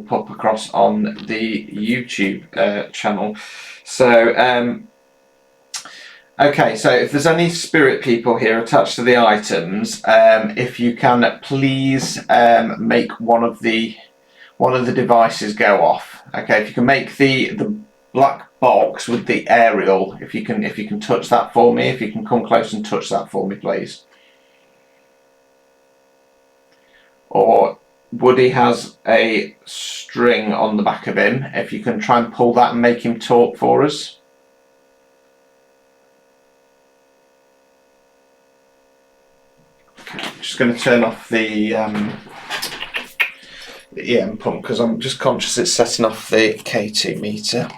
pop across on the YouTube channel. So okay, so if there's any spirit people here attached to the items, if you can please make one of the devices go off. Okay, if you can make the black box with the aerial, if you can touch that for me, if you can come close and touch that for me, please. Or Woody has a string on the back of him. If you can try and pull that and make him talk for us. Just going to turn off the EM pump because I'm just conscious it's setting off the K2 meter.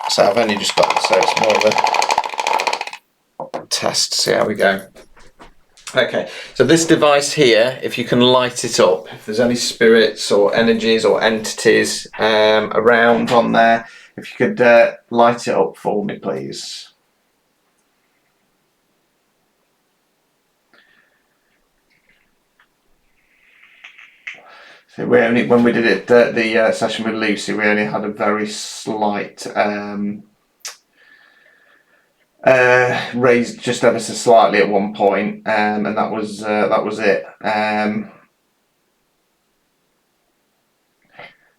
So I've only just got it, so it's more of a test to see how we go. Okay, so this device here, if you can light it up, if there's any spirits or energies or entities around on there, if you could light it up for me, please. So we only, when we did it, the session with Lucy, we only had a very slight raised just ever so slightly at one point, and that was it.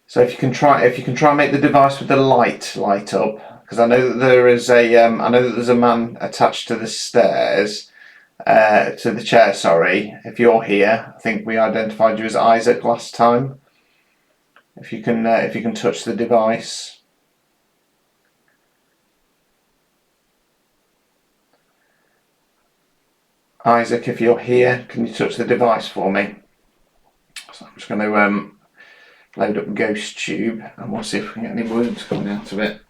So if you can try and make the device with the light up, because I know that there is a man attached to the stairs. To the chair, sorry. If you're here, I think we identified you as Isaac last time. If you can touch the device. Isaac, if you're here, can you touch the device for me? So I'm just going to load up Ghost Tube and we'll see if we can get any words coming out of it.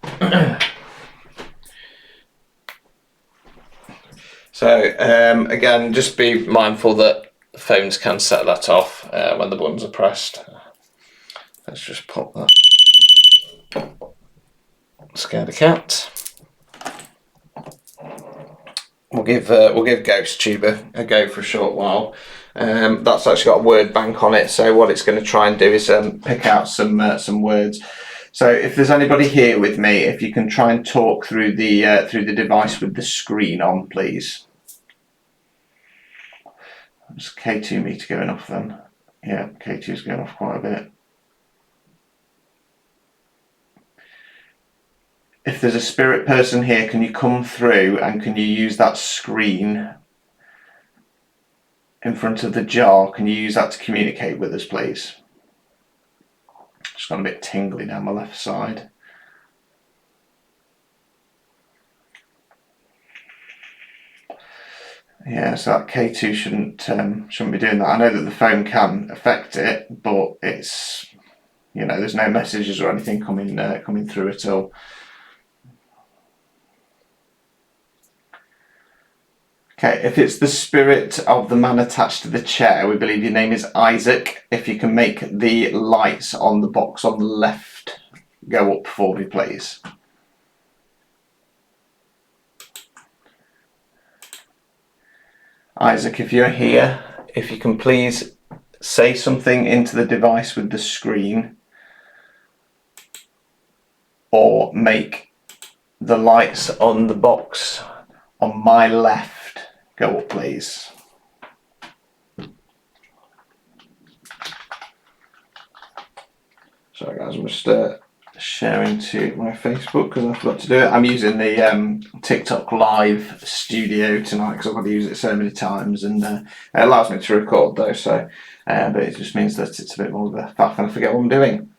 So again, just be mindful that the phones can set that off when the buttons are pressed. Let's just pop that. Scare the cat. We'll give Ghost Tube a go for a short while. That's actually got a word bank on it, so what it's going to try and do is pick out some words. So if there's anybody here with me, if you can try and talk through the device with the screen on, please. There's K2 meter going off then. Yeah, K2 is going off quite a bit. If there's a spirit person here, can you come through and can you use that screen in front of the jar? Can you use that to communicate with us, please? Just got a bit tingly down my left side. Yeah, so that K2 shouldn't be doing that. I know that the phone can affect it, but it's, you know, there's no messages or anything coming through at all. Okay, if it's the spirit of the man attached to the chair, we believe your name is Isaac. If you can make the lights on the box on the left go up for me, please. Isaac, if you're here, if you can please say something into the device with the screen, or make the lights on the box on my left go up, please. Sorry guys, I'm just sharing to my Facebook because I forgot to do it. I'm using the TilTok live studio tonight because I've got to use it so many times, and it allows me to record though, so but it just means that it's a bit more of a faff and I forget what I'm doing.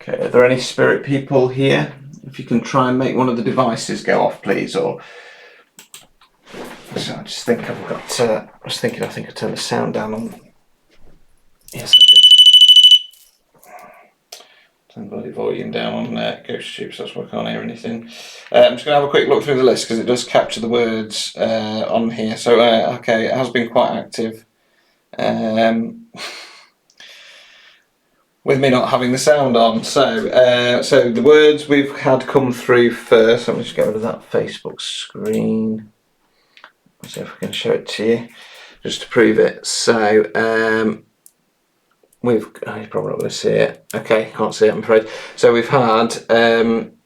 Okay, are there any spirit people here? If you can try and make one of the devices go off, please, or so I just think I've got. I was thinking, I think I turned the sound down on. Yes, I did. Turn the volume down on Ghost Tube, so that's why I can't hear anything. I'm just going to have a quick look through the list because it does capture the words on here. So okay, it has been quite active. with me not having the sound on. So the words we've had come through first. Let me just get rid of that Facebook screen. Let's see if I can show it to you, just to prove it. So you're probably not going to see it. Okay, can't see it, I'm afraid. So we've had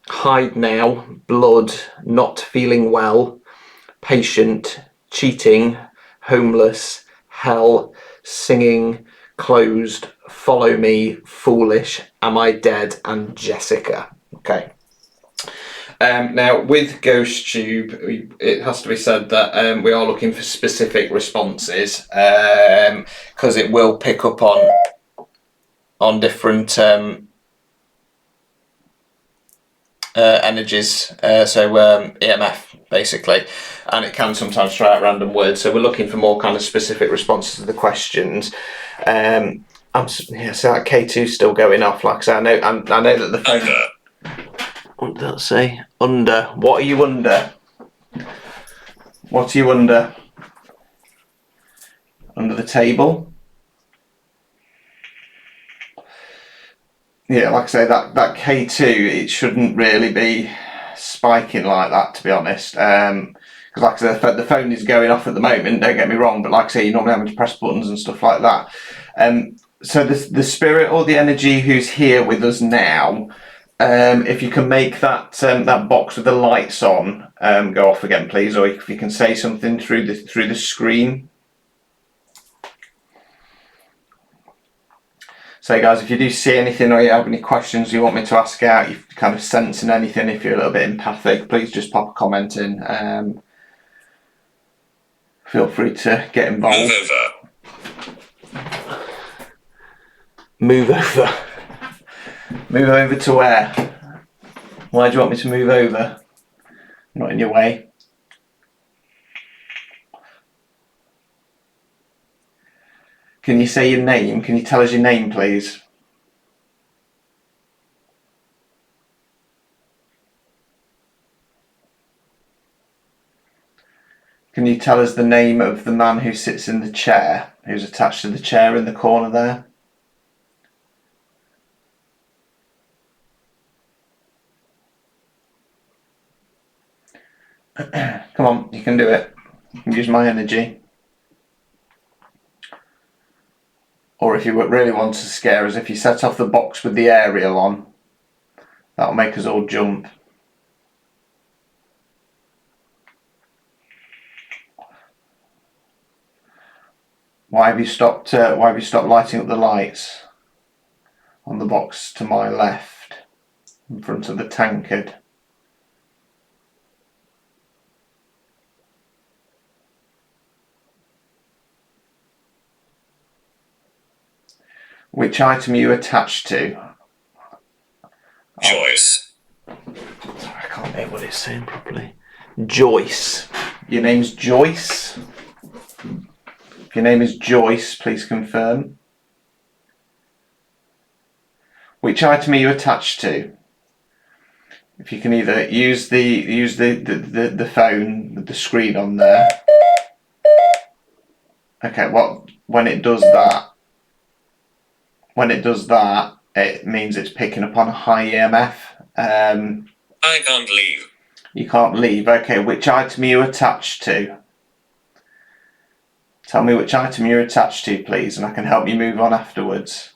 hide now, blood, not feeling well, patient, cheating, homeless, hell, singing, closed, follow me, foolish, am I dead, and Jessica. Okay. Now with GhostTube, it has to be said that we are looking for specific responses, because it will pick up on different energies, so EMF basically, and it can sometimes throw out random words. So we're looking for more kind of specific responses to the questions. So that K2 is still going off. Like I say, I know that the phone. What did that say? Under. What are you under? What are you under? Under the table. Yeah, like I say, that K2, it shouldn't really be spiking like that, to be honest. Because like I said, the phone is going off at the moment, don't get me wrong, but like I say, you're normally having to press buttons and stuff like that. So the spirit or the energy who's here with us now, if you can make that that box with the lights on go off again, please, or if you can say something through the screen. So guys, if you do see anything or you have any questions you want me to ask out, you're kind of sensing anything, if you're a little bit empathic, please just pop a comment in. Feel free to get involved. Move over. Move over to where? Why do you want me to move over? I'm not in your way. Can you say your name? Can you tell us your name, please? Can you tell us the name of the man who sits in the chair, who's attached to the chair in the corner there? Come on, you can do it. You can use my energy. Or if you really want to scare us, if you set off the box with the aerial on, that'll make us all jump. Why have you stopped lighting up the lights on the box to my left, in front of the tankard? Which item are you attached to? Joyce. Sorry, I can't hear what it's saying properly. Joyce. Your name's Joyce? If your name is Joyce, please confirm. Which item are you attached to? If you can either use the phone with the screen on there. Okay, when it does that, it means it's picking up on a high EMF. I can't leave. You can't leave. Okay, which item are you attached to? Tell me which item you're attached to, please, and I can help you move on afterwards.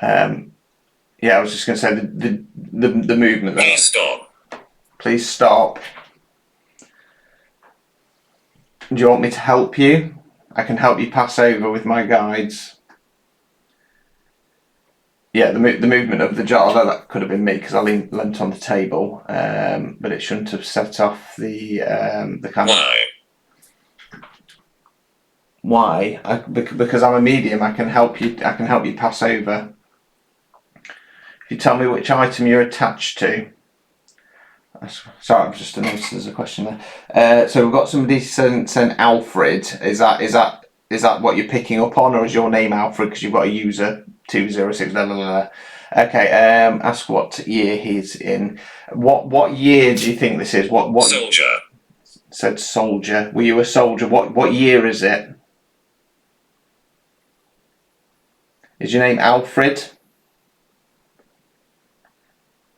Yeah, I was just going to say the movement there. Please stop. Please stop. Do you want me to help you? I can help you pass over with my guides. Yeah, the movement of the jar, although that could have been me because I leant on the table, but it shouldn't have set off the kind of... Why? Because I'm a medium, I can help you pass over. If you tell me which item you're attached to. Sorry, I've just noticed there's a question there. So we've got somebody saying Alfred. Is that what you're picking up on, or is your name Alfred because you've got a user 206? Okay. Ask what year he's in. What year do you think this is? What? Soldier. Said soldier. Were you a soldier? What year is it? Is your name Alfred?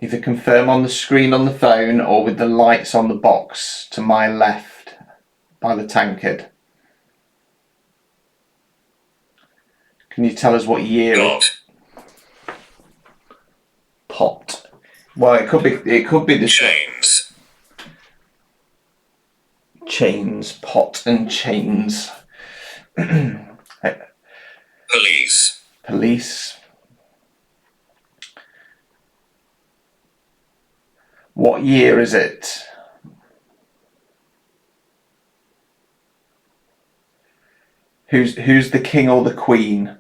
Either confirm on the screen on the phone or with the lights on the box to my left by the tankard. Can you tell us what year Pot. Pot. Well, it could be the Chains. Chains, pot and chains. Police. Police. What year is it? Who's the king or the queen?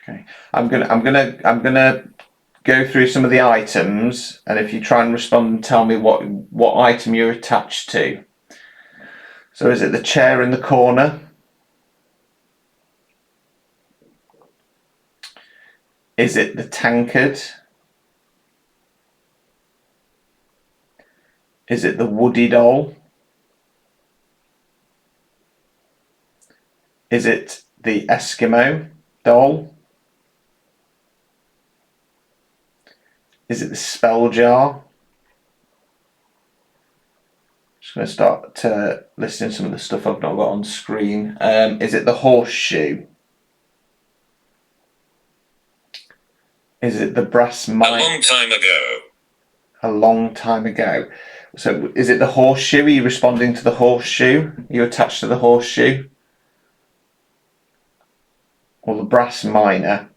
Okay. I'm gonna go through some of the items, and if you try and respond and tell me what item you're attached to. So is it the chair in the corner? Is it the tankard? Is it the Woody doll? Is it the Eskimo doll? Is it the spell jar? Just going to start listing some of the stuff I've not got on screen. Is it the horseshoe? Is it the brass mic? A long time ago. A long time ago. So is it the horseshoe? Are you responding to the horseshoe? Are you attached to the horseshoe? Or the brass minor?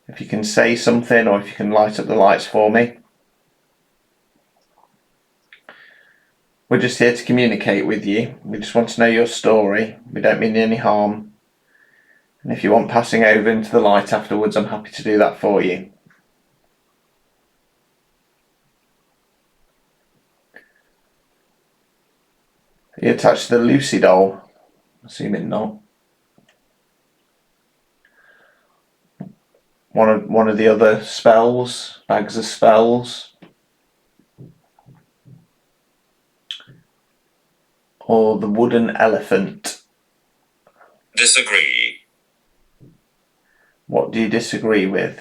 If you can say something, or if you can light up the lights for me. We're just here to communicate with you. We just want to know your story. We don't mean any harm. And if you want passing over into the light afterwards, I'm happy to do that for you. Are you attached to the Lucy doll? Assuming not. One of the other spells, bags of spells. Or the wooden elephant. Disagree. What do you disagree with?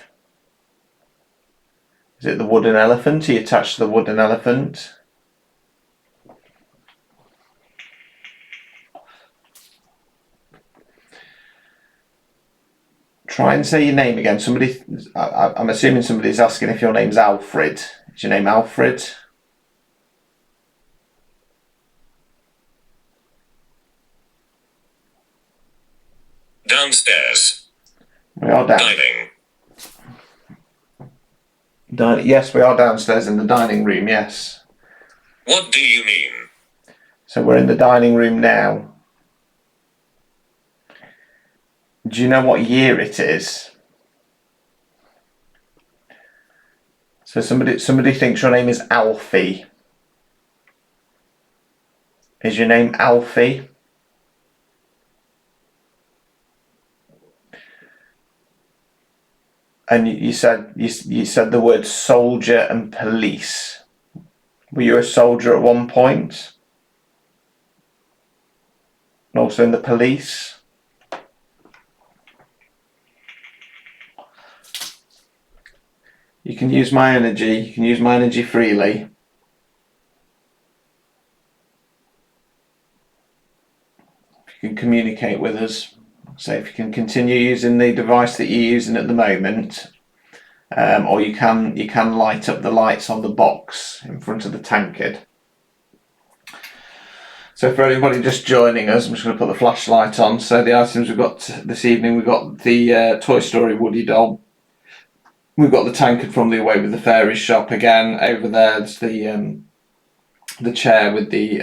Is it the wooden elephant? Are you attached to the wooden elephant? Try and say your name again. I'm assuming somebody's asking if your name's Alfred. Is your name Alfred? Downstairs. We are down. Dining. Yes, we are downstairs in the dining room, yes. What do you mean? So we're in the dining room now. Do you know what year it is? So somebody thinks your name is Alfie. Is your name Alfie? And you said the word soldier and police. Were you a soldier at one point? And also in the police? You can use my energy. You can use my energy freely. If you can communicate with us. So if you can continue using the device that you're using at the moment, or you can light up the lights on the box in front of the tankard. So for anybody just joining us, I'm just going to put the flashlight on. So the items we've got this evening, we've got the Toy Story Woody doll. We've got the tankard from the Away with the Fairies shop again. Over there's the chair with the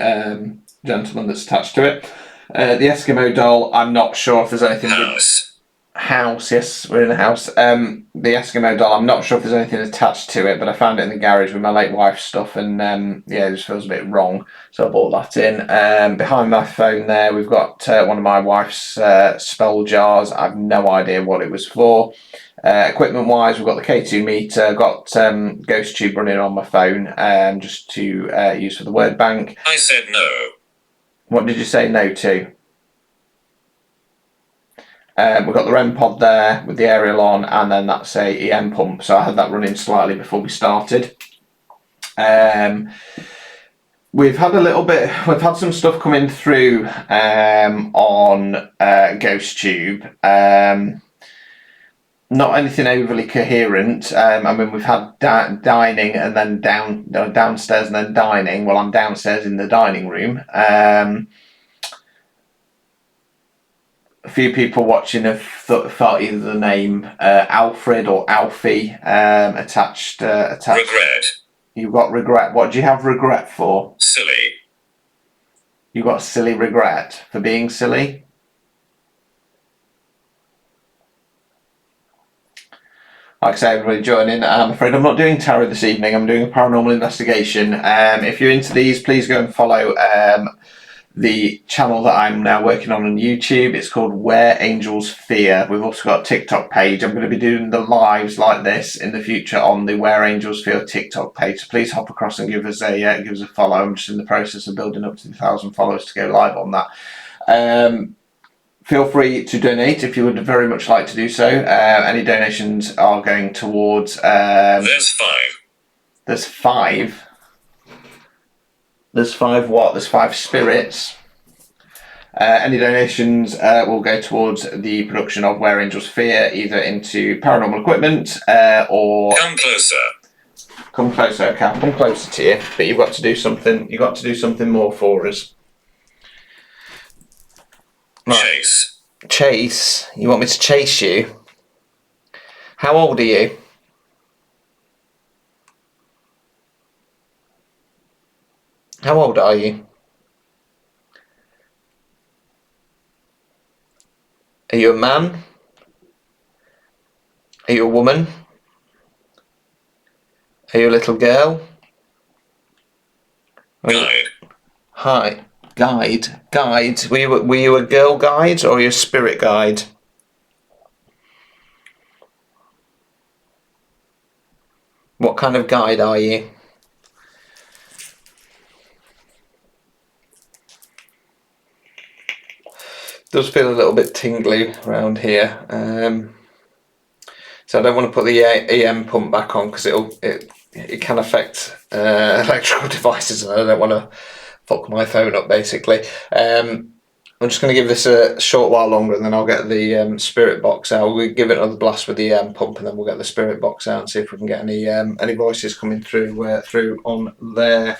gentleman that's attached to it. The Eskimo doll, I'm not sure if there's anything. House. house. Yes, we're in a house. The Eskimo doll. I'm not sure if there's anything attached to it, but I found it in the garage with my late wife's stuff, and yeah, it just feels a bit wrong, so I bought that in. Behind my phone there, we've got one of my wife's spell jars. I've no idea what it was for. Equipment wise, we've got the K2 meter, got Ghost Tube running on my phone, just to use for the word bank. I said no. What did you say no to? We've got the REM pod there with the aerial on, and then that's a EM pump. So I had that running slightly before we started. We've had some stuff coming through on Ghost Tube. Not anything overly coherent. I mean, we've had dining and then downstairs and then dining. Well, I'm downstairs in the dining room. A few people watching have felt either the name Alfred or Alfie attached. Regret. You've got regret. What do you have regret for? Silly. You got silly regret for being silly. Like I say, everybody join in. I'm afraid I'm not doing tarot this evening. I'm doing a paranormal investigation. If you're into these, please go and follow the channel that I'm now working on YouTube. It's called Where Angels Fear. We've also got a TikTok page. I'm going to be doing the lives like this in the future on the Where Angels Fear TikTok page. So please hop across and give us a follow. I'm just in the process of building up to 1,000 followers to go live on that. Feel free to donate if you would very much like to do so. Any donations are going towards. There's 5. There's 5. There's 5 what? There's 5 spirits. Any donations will go towards the production of Where Angels Fear, either into paranormal equipment or. Come closer. Come closer, okay. I'll come closer to you, but you've got to do something. You've got to do something more for us. Right. Chase. Chase? You want me to chase you? How old are you? How old are you? Are you a man? Are you a woman? Are you a little girl? Guide. Hi. Guide. Guide. Were you a girl guide or are you a spirit guide? What kind of guide are you? Does feel a little bit tingly around here. So I don't want to put the EM pump back on because it can affect electrical devices, and I don't want to fuck my phone up basically. I'm just going to give this a short while longer, and then I'll get the spirit box out. We'll give it another blast with the EM pump, and then we'll get the spirit box out and see if we can get any voices coming through on there.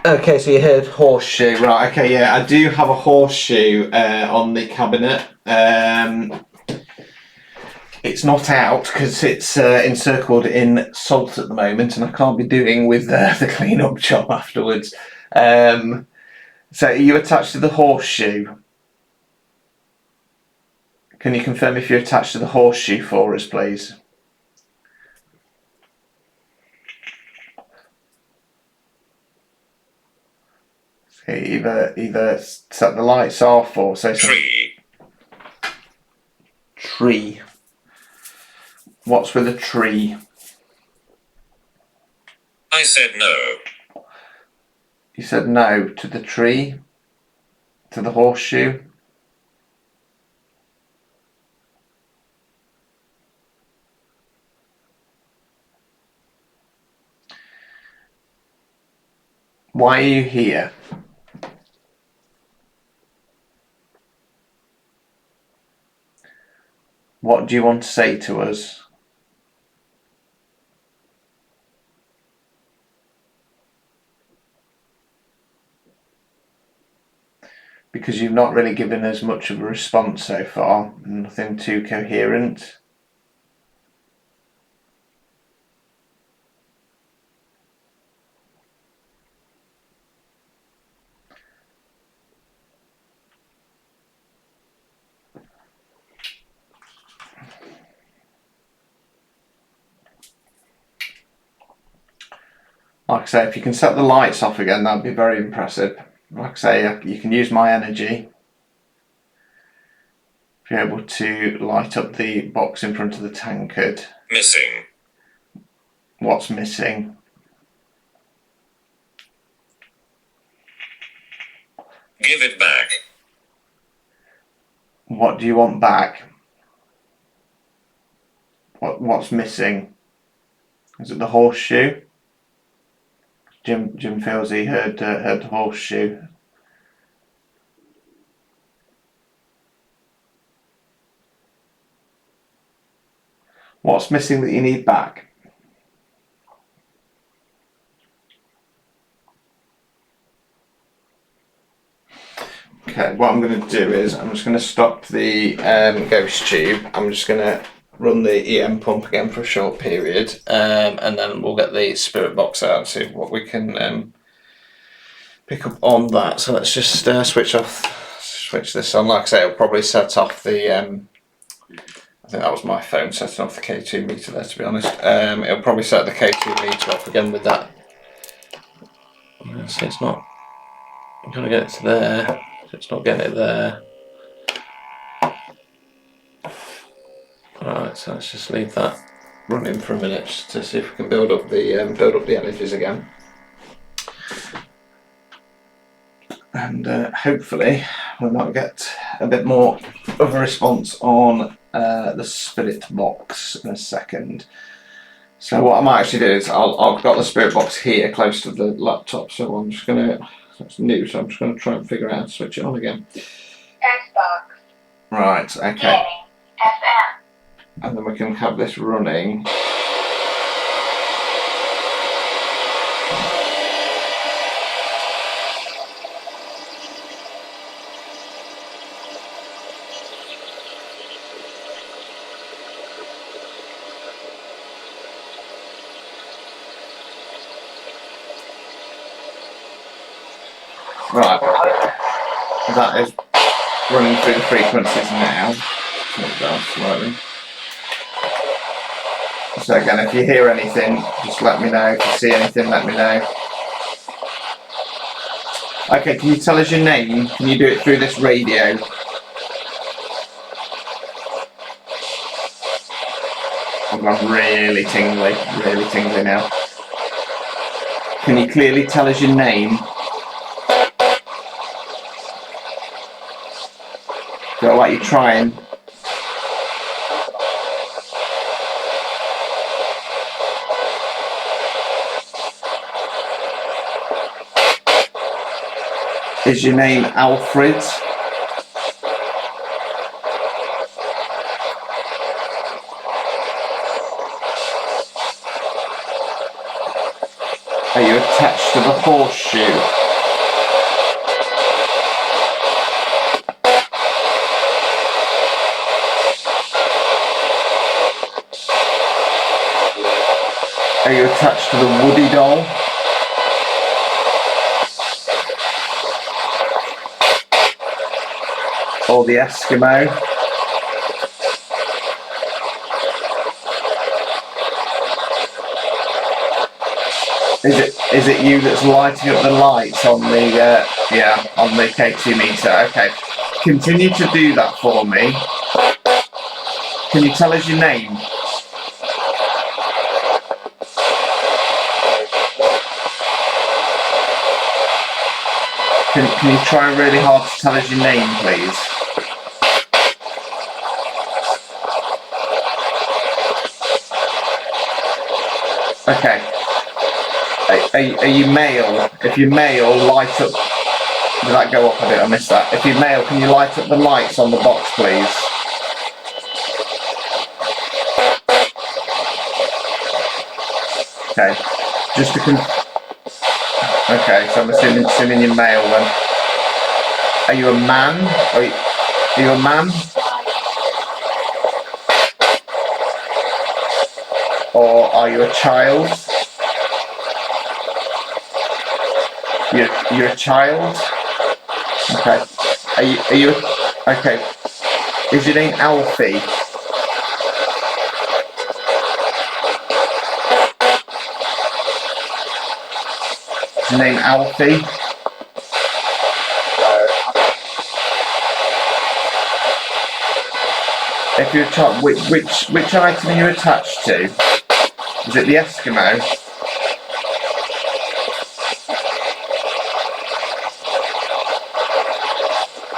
Okay, so you heard horseshoe, right? Okay, yeah, I do have a horseshoe on the cabinet. It's not out because it's encircled in salt at the moment, and I can't be doing with the clean-up job afterwards. So are you attached to the horseshoe? Can you confirm if you're attached to the horseshoe for us, please? So either set the lights off or say something. Tree. Tree. What's with a tree? I said no. You said no to the tree? To the horseshoe? Why are you here? What do you want to say to us? Because you've not really given us much of a response so far, nothing too coherent. Like I say, if you can set the lights off again, that'd be very impressive. Like I say, you can use my energy. If you're able to light up the box in front of the tankard. Missing. What's missing? Give it back. What do you want back? What's missing? Is it the horseshoe? Jim feels he heard the horseshoe. What's missing that you need back? Okay, what I'm going to do is I'm just going to stop the ghost tube. I'm just going to run the EM pump again for a short period, and then we'll get the spirit box out and see what we can pick up on that. So let's just switch this on. Like I say, I'll probably set off the I think that was my phone setting off the K2 meter there, to be honest. It'll probably set the K2 meter off again with that. See, it's not, I'm going to get it to there. It's not getting it there. Alright, so let's just leave that running for a minute just to see if we can build up the energies again. And hopefully we might get a bit more of a response on the spirit box in a second. So what I might actually do is I've got the spirit box here close to the laptop, so I'm just going to, it's new, so I'm just going to try and figure out how to switch it on again. Xbox. Right, okay. Gaming. FM. And then we can have this running. Right, that is running through the frequencies now. Turn it down slightly. So again, if you hear anything, just let me know. If you see anything, let me know. Okay, can you tell us your name? Can you do it through this radio? I'm really tingly now. Can you clearly tell us your name? Feel like you're trying. Is your name Alfred? Are you attached to the horseshoe? Are you attached to the Woody doll? Or the Eskimo? Is it you that's lighting up the lights on the on the K2 meter? Okay, continue to do that for me. Can you tell us your name? Can you try really hard to tell us your name, please? Okay. Are you male? If you're male, light up. Did that go up a bit? I missed that. If you're male, can you light up the lights on the box, please? Okay. Just to okay, so I'm assuming you're male then. Are you a man? Are you a man? Or are you a child? You're a child? Okay. Are you okay. Is your name Alfie? named Alfie? If you're which item are you attached to? Is it the Eskimo?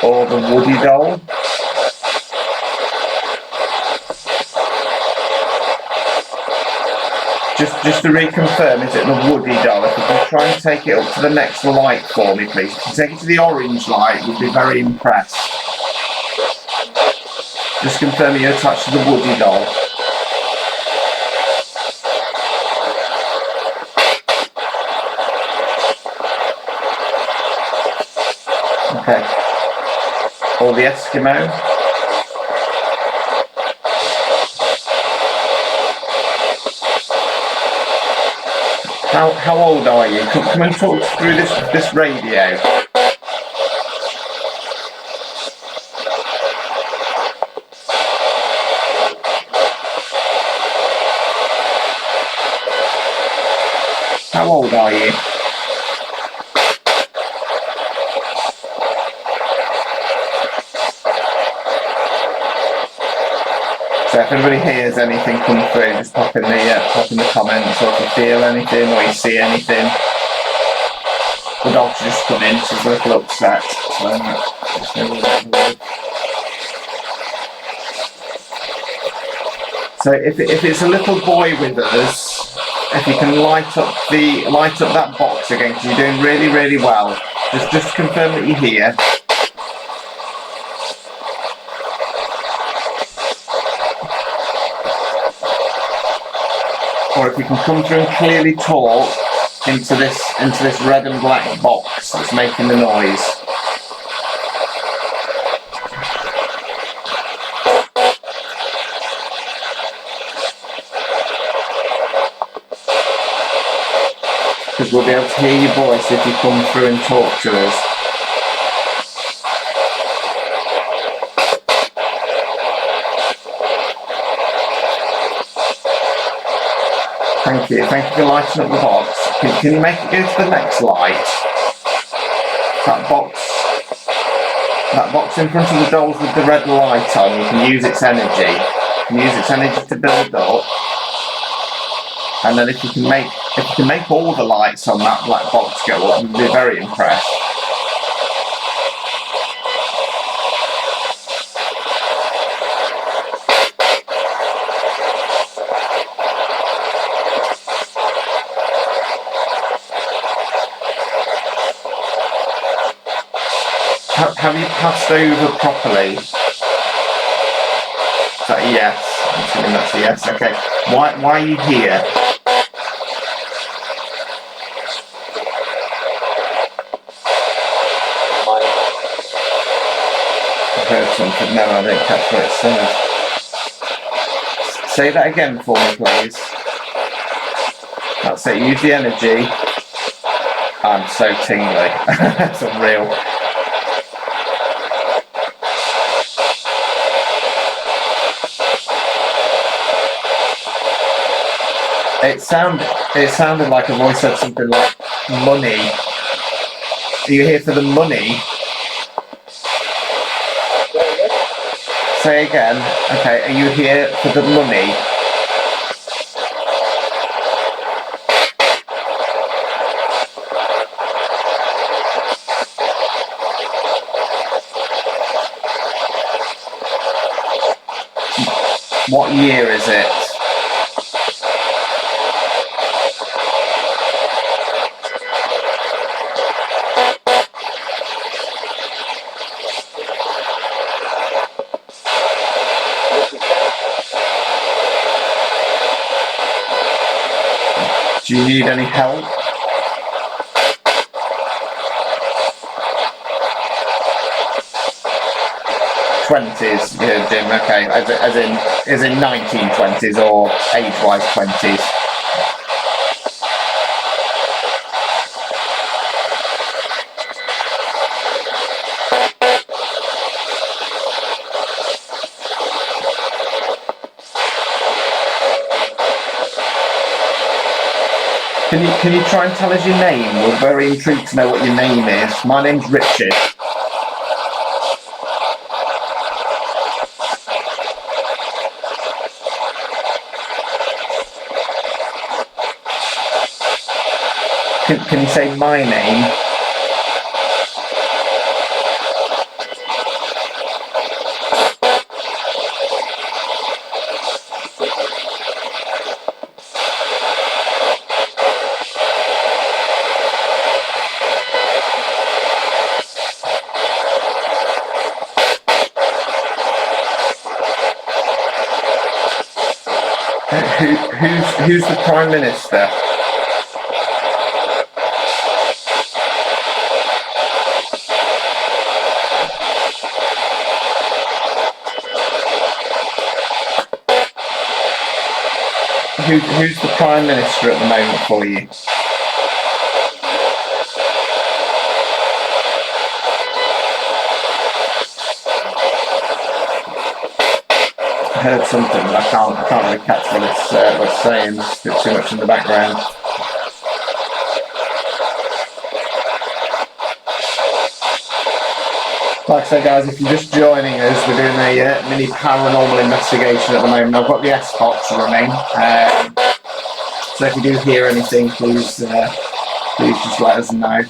Or the Woody doll? Just to reconfirm, is it the Woody doll? If you can try and take it up to the next light for me, please. If you take it to the orange light, we'd be very impressed. Just confirm you're attached to the Woody doll. Okay. Or the Eskimo. How old are you? Come and talk through this radio. How old are you? So if anybody hears anything come through, just pop in the comments, or if you feel anything or you see anything. The dog's just come in, she's a little upset. So if it's a little boy with us, if you can light up that box again, because you're doing really, really well. Just confirm that you're here. Or if you can come through and clearly talk into this red and black box that's making the noise. Because we'll be able to hear your voice if you come through and talk to us. Thank you for lighting up the box. Can you make it go to the next light? That box in front of the dolls with the red light on, you can use its energy. You can use its energy to build up. And then if you can make all the lights on that black box go up, you'll be very impressed. Have you passed over properly? Is that a yes? I'm assuming that's a yes. Okay. Why are you here? I heard something. No, I didn't catch what it said. Say that again for me, please. That's it. Use the energy. I'm so tingly. It's unreal. It sounded like a voice said something like money. Are you here for the money? Say again. Okay, are you here for the money? What year is it? Do you need any help? '20s, yeah, Jim. Okay, as in 1920s or age-wise 20s. Can you try and tell us your name? We're very intrigued to know what your name is. My name's Richard. Can you say my name? Who's the Prime Minister? Who's the Prime Minister at the moment for you? I heard something, but I can't really catch what it's saying. There's a bit too much in the background. Like I say, guys, if you're just joining us, we're doing a mini paranormal investigation at the moment. I've got the S-Box running, so if you do hear anything, please just let us know.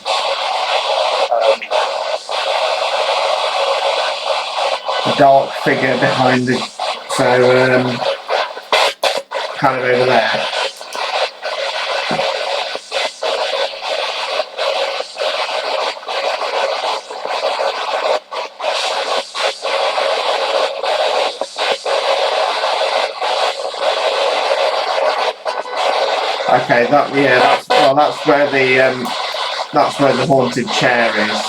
A dark figure behind it, so kind of over there. Okay, that's where the haunted chair is.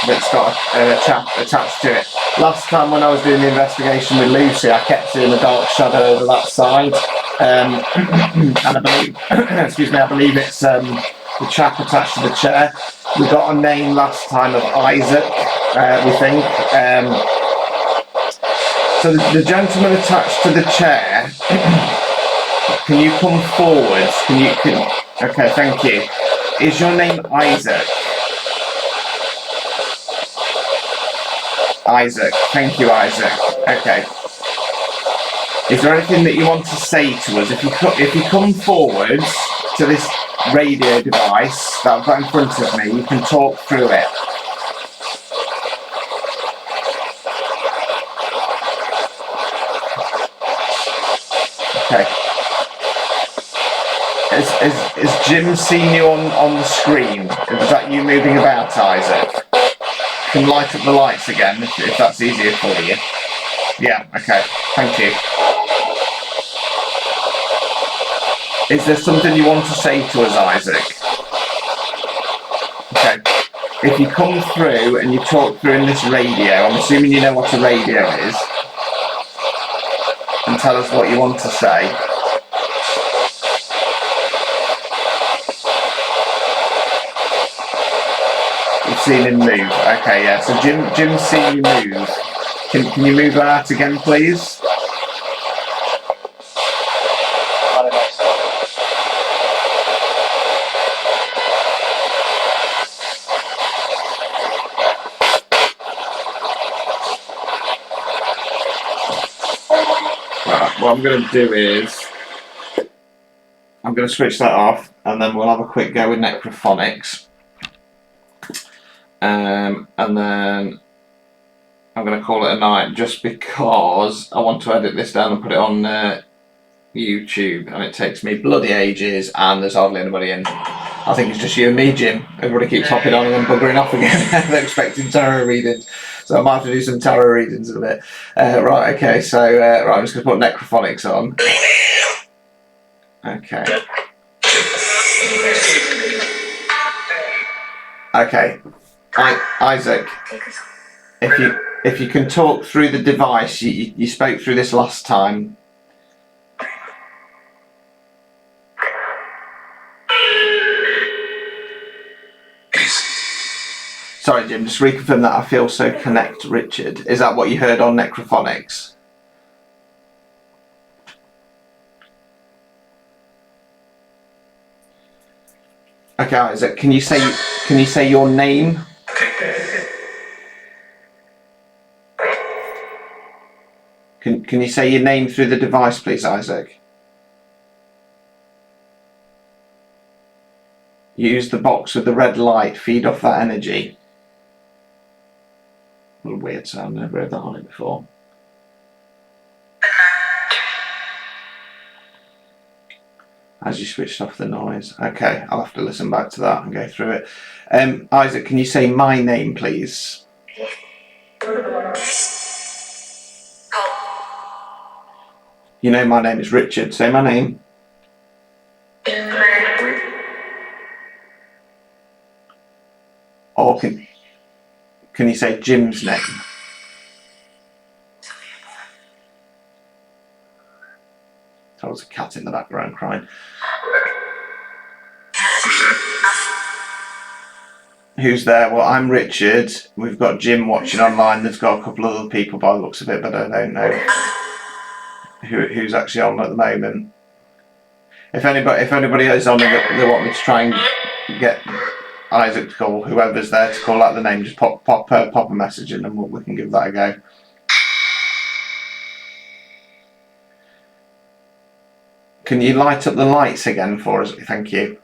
That's got a chap attached to it. Last time when I was doing the investigation with Lucy, I kept seeing a dark shadow over that side, and I believe, I believe it's the chap attached to the chair. We got a name last time of Isaac, we think. So the gentleman attached to the chair. Can you come forwards? Okay, thank you. Is your name Isaac? Isaac, thank you, Isaac. Okay. Is there anything that you want to say to us? If you come forwards to this radio device that I've got in front of me, you can talk through it. Okay. Has Jim seen you on the screen? Is that you moving about, Isaac? You can light up the lights again if that's easier for you. Yeah, okay. Thank you. Is there something you want to say to us, Isaac? Okay. If you come through and you talk through in this radio, I'm assuming you know what a radio is, and tell us what you want to say. You've seen him move. Okay, yeah. So Jim's seen you move. Can you move that again, please? Right, what I'm going to do is I'm going to switch that off, and then we'll have a quick go with necrophonics. And then I'm going to call it a night, just because I want to edit this down and put it on YouTube, and it takes me bloody ages, and there's hardly anybody in. I think it's just you and me, Jim. Everybody keeps hopping on and then buggering off again. They're expecting tarot readings, so I might have to do some tarot readings in a bit. Right, okay, so right, I'm just going to put necrophonics on. Okay. Okay. Isaac, if you can talk through the device, you spoke through this last time. Sorry, Jim, just reconfirm that. I feel so connect, Richard. Is that what you heard on necrophonics? Okay, Isaac, can you say your name? Can you say your name through the device, please, Isaac? Use the box with the red light, feed off that energy. A little weird sound, never heard that on it before. As you switched off the noise. Okay, I'll have to listen back to that and go through it. Isaac, can you say my name, please? You know my name is Richard. Say my name. Or can you say Jim's name? There was a cat in the background crying. Who's there? Well, I'm Richard. We've got Jim watching online. There's got a couple of other people by the looks of it, but I don't know who's actually on at the moment. If anybody is on and they want me to try and get Isaac to call, whoever's there to call out the name, just pop a message in and we can give that a go. Can you light up the lights again for us? Thank you.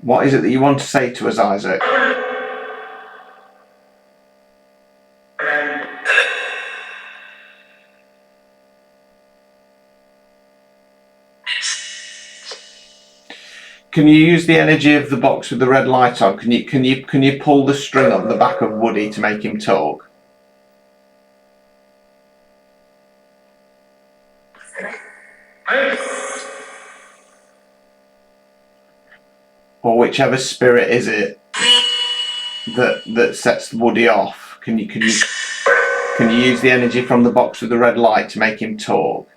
What is it that you want to say to us, Isaac? Can you use the energy of the box with the red light on? Can you pull the string on the back of Woody to make him talk? Or whichever spirit is it that sets Woody off? Can you use the energy from the box with the red light to make him talk?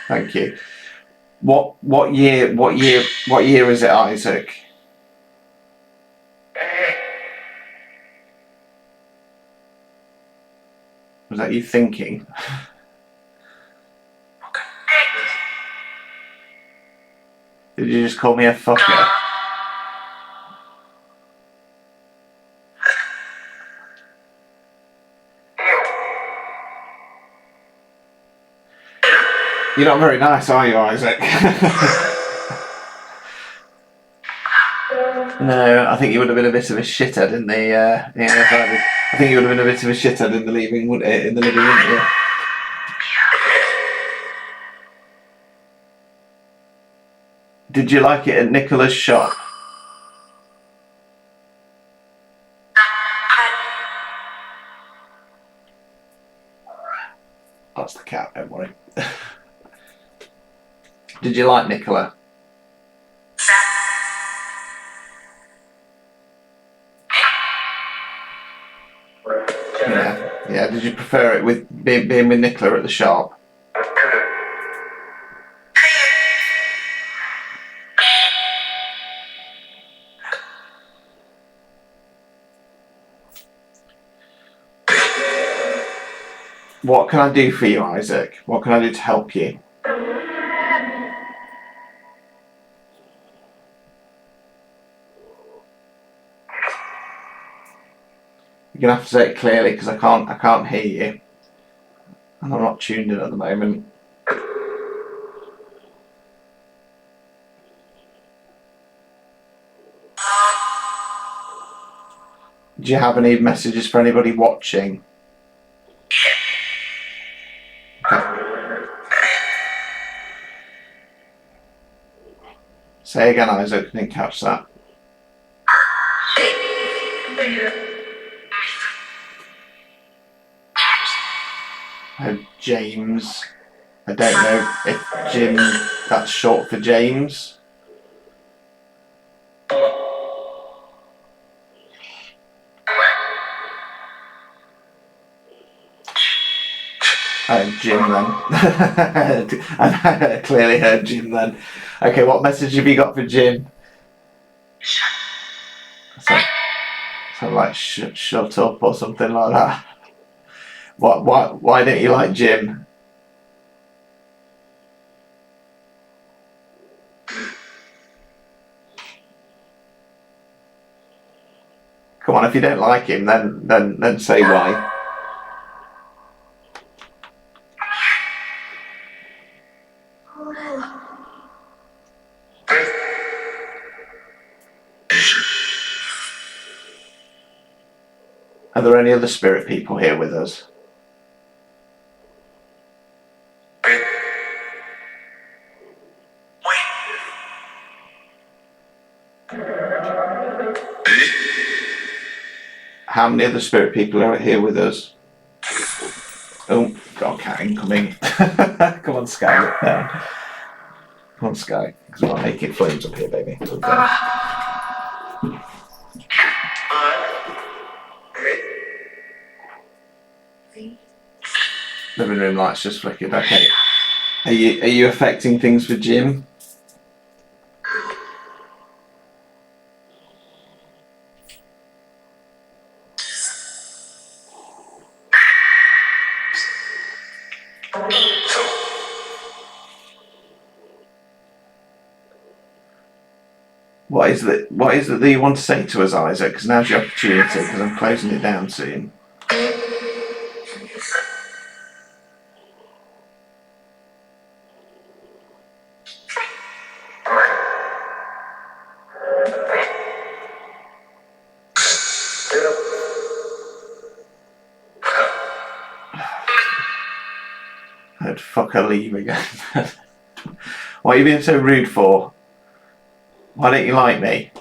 Thank you. What year is it, Isaac? Was that you thinking? Did you just call me a fucker? You're not very nice, are you, Isaac? No, I think you would have been a bit of a shithead in the. I think you would have been a bit of a shithead in the living, wouldn't you? Did you like it at Nicola's shop? That's the cat, don't worry. Did you like Nicola? Yeah. Did you prefer it with being with Nicola at the shop? What can I do for you, Isaac? What can I do to help you? You're gonna have to say it clearly because I can't hear you, and I'm not tuned in at the moment. Do you have any messages for anybody watching? Okay. Say again, Isaac. I didn't catch that. Oh, James. I don't know if Jim, that's short for James. Jim then. I clearly heard Jim then. Okay, what message have you got for Jim? Something like shut up or something like that. Why don't you like Jim? Come on, if you don't like him, then say why. Are there any other spirit people here with us? How many other spirit people are here with us? Oh, got a cat incoming. Come on, Sky, look down. Come on, Sky, because I'm making flames up here, baby. Okay. Living room lights just flickered. Okay. Are you affecting things for Jim? What is it that you want to say to us, Isaac? Because now's your opportunity, because I'm closing it down soon. I'd fucker leave again. What are you being so rude for? Why don't you like me?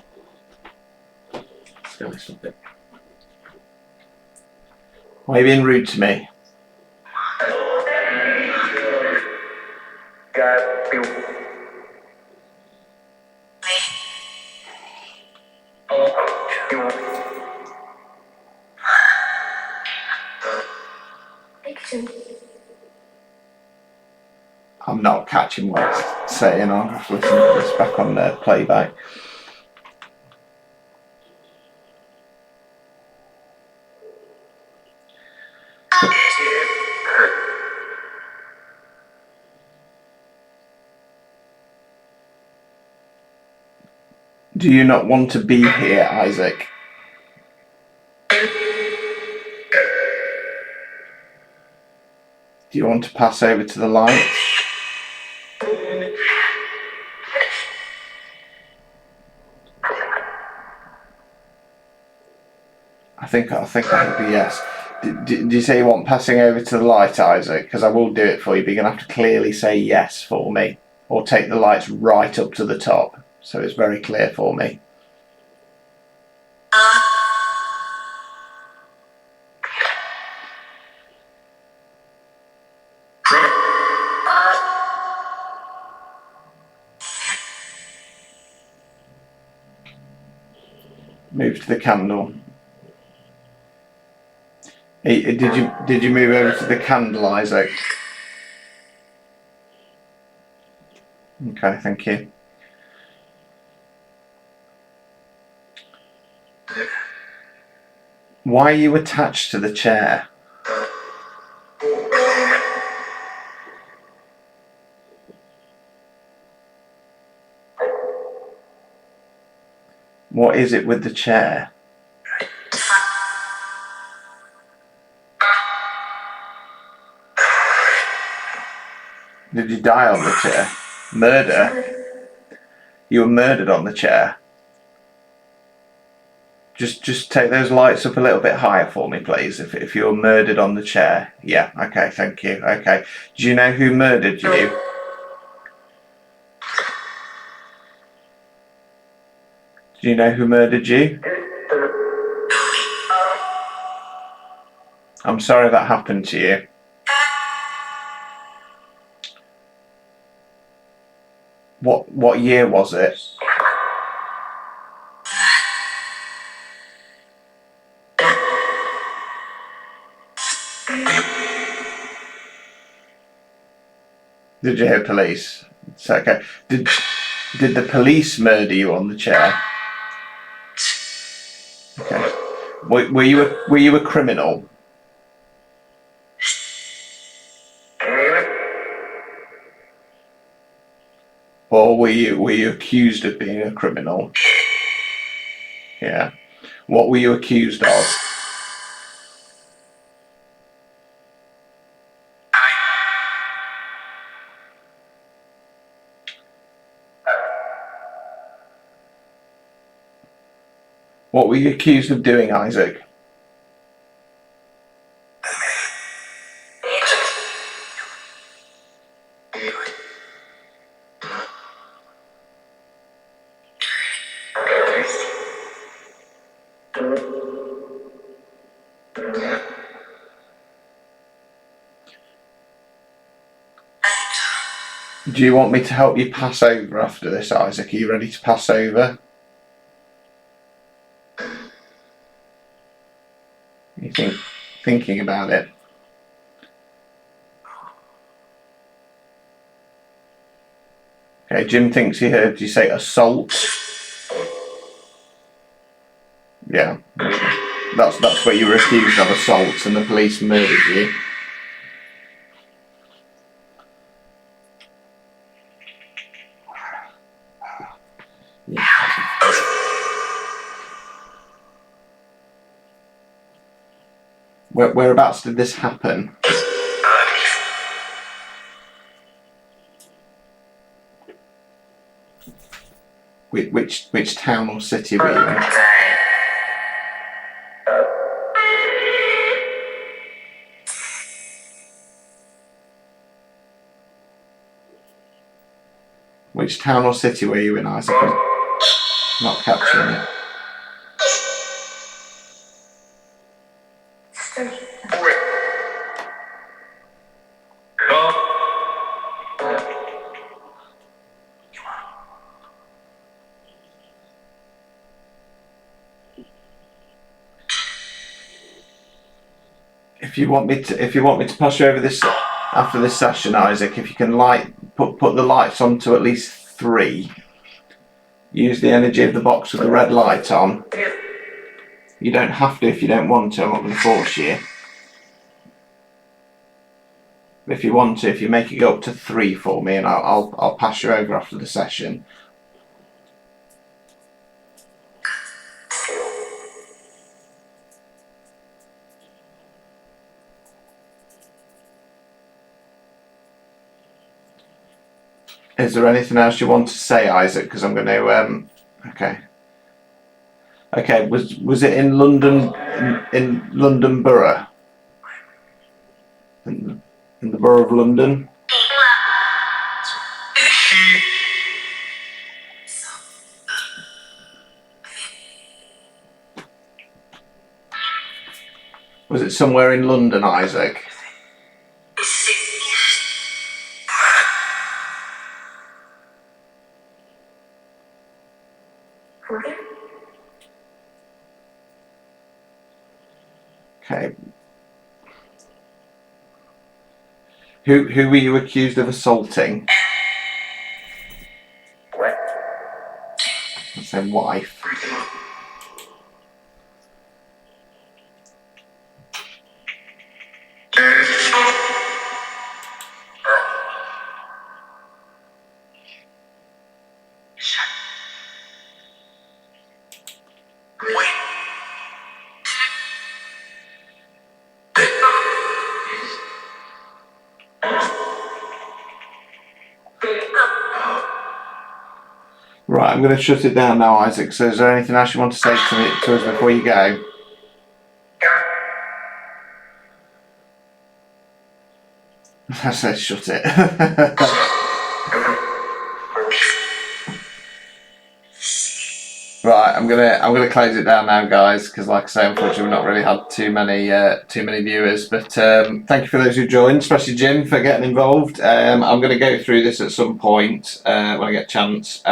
Let's go with something. Why are you being rude to me? I'm not catching what it's saying. I'll have to listen to this back on the playback. Do you not want to be here, Isaac? Do you want to pass over to the light? I think I would be yes. Do you say you want passing over to the light, Isaac? Because I will do it for you, but you're going to have to clearly say yes for me. Or take the lights right up to the top, so it's very clear for me. Move to the candle. Did you move over to the candle, Isaac? Okay, thank you. Why are you attached to the chair? What is it with the chair? Did you die on the chair? Murder? You were murdered on the chair? Just take those lights up a little bit higher for me, please. If you were murdered on the chair. Yeah, okay, thank you. Okay. Do you know who murdered you? Do you know who murdered you? I'm sorry that happened to you. What year was it? Did you hear police? It's okay. Did the police murder you on the chair? Okay. Were you a criminal? Or were you accused of being a criminal? Yeah. What were you accused of? What were you accused of doing, Isaac? Do you want me to help you pass over after this, Isaac? Are you ready to pass over? You thinking about it? Okay, Jim thinks he heard you say assault. Yeah. That's where you were accused of assault and the police murdered you. Whereabouts did this happen? Which town or city were you in? Which town or city were you in, Isaac? I'm not capturing it. If you want me to pass you over this after this session, Isaac, if you can put the lights on to at least 3. Use the energy of the box with the red light on. You don't have to if you don't want to. I'm not going to force you. If you want to, if you make it go up to 3 for me, and I'll pass you over after the session. Is there anything else you want to say, Isaac? Because I'm going to. Okay. Okay. Was it in London? In London Borough? In the Borough of London? Was it somewhere in London, Isaac? Okay. Who were you accused of assaulting? I say wife. Right, I'm going to shut it down now, Isaac. So is there anything else you want to say to us before you go? I said shut it. Right, I'm gonna close it down now, guys, because like I say, unfortunately we've not really had too many viewers. But thank you for those who joined, especially Jim for getting involved. I'm gonna go through this at some point when I get a chance.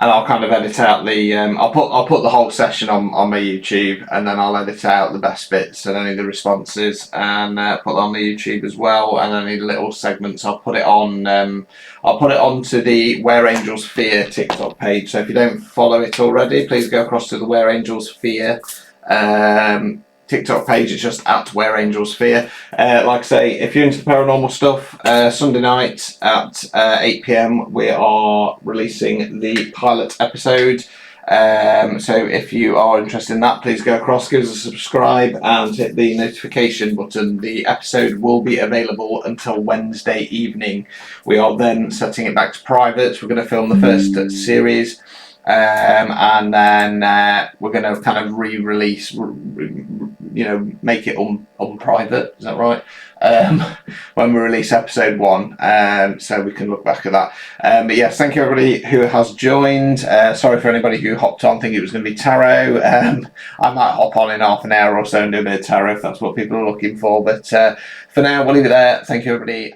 and I'll kind of edit out the I'll put the whole session on my YouTube, and then I'll edit out the best bits and any of the responses, and put it on the YouTube as well, and any little segments I'll put it on onto the Where Angels Fear TikTok page. So if you don't follow it already, please go across to the Where Angels Fear TikTok page. It's just at Where Angels Fear. Like I say, if you're into the paranormal stuff, Sunday night at 8 p.m. we are releasing the pilot episode. So if you are interested in that, please go across, give us a subscribe, and hit the notification button. The episode will be available until Wednesday evening. We are then setting it back to private. We're going to film the first series. And then we're going to kind of re-release, make it unprivate. Is that right? When we release episode 1, so we can look back at that. But yes, thank you everybody who has joined. Sorry for anybody who hopped on thinking it was going to be tarot. I might hop on in half an hour or so and do a bit of tarot if that's what people are looking for. But for now, we'll leave it there. Thank you everybody.